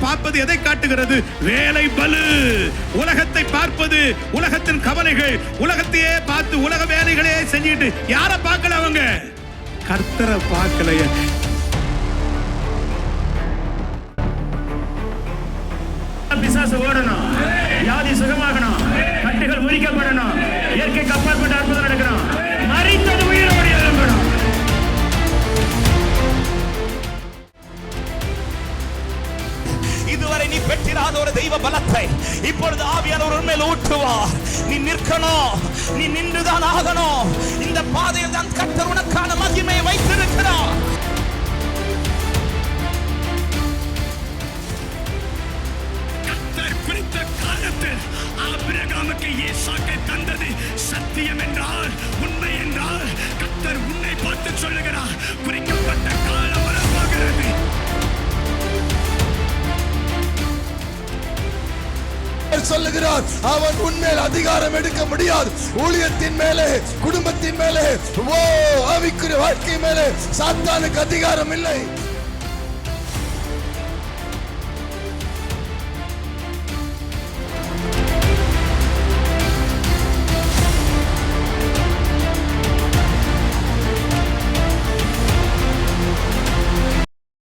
பார்ப்பது எதை காட்டுகிறது? வேலை பலு. உலகத்தை பார்ப்பது, உலகத்தின் கவலைகள், உலகத்தையே பார்த்து உலக வேலைகளே செஞ்சிட்டு யாரை பார்க்கல? அவங்க கர்த்தரை பார்க்கலையே. பிசாசு ஓடணும், வியாதி சுகமாகணும், கட்டுகள் முறிக்கப்படணும், இயற்கைக்கு அப்பாற்பட்ட அற்புதம் நடக்கணும், மரித்தது உயிரோடு எழும்பணும். இதுவரை நீ பெற்றிராத ஒரு தெய்வ பலத்தை இப்பொழுது ஆவியானவர் உன்மேல் ஊற்றுவார். நீ நிற்கணும், நீ நின்றுதான் ஆகணும். இந்த பாதையில் தான் கர்த்தர் உனக்கான மகிமையை வைத்திருக்கிறார். குறித்த காலத்தில் ஆபிரகாமுக்கு ஈசாக்கை தந்தது சத்தியம் என்றால், உண்மை என்றால், கர்த்தர் உன்னை பார்த்து சொல்லுகிறார், குறிக்கப்பட்ட காலம் வரப்போகிறது. சொல்லுகிறார், அவன் உன்மேல் அதிகாரம் எடுக்க முடியாது. ஊழியத்தின் மேலே, குடும்பத்தின் மேலே, ஆவிக்குரிய வாழ்க்கை மேலே சாத்தானுக்கு அதிகாரம் இல்லை.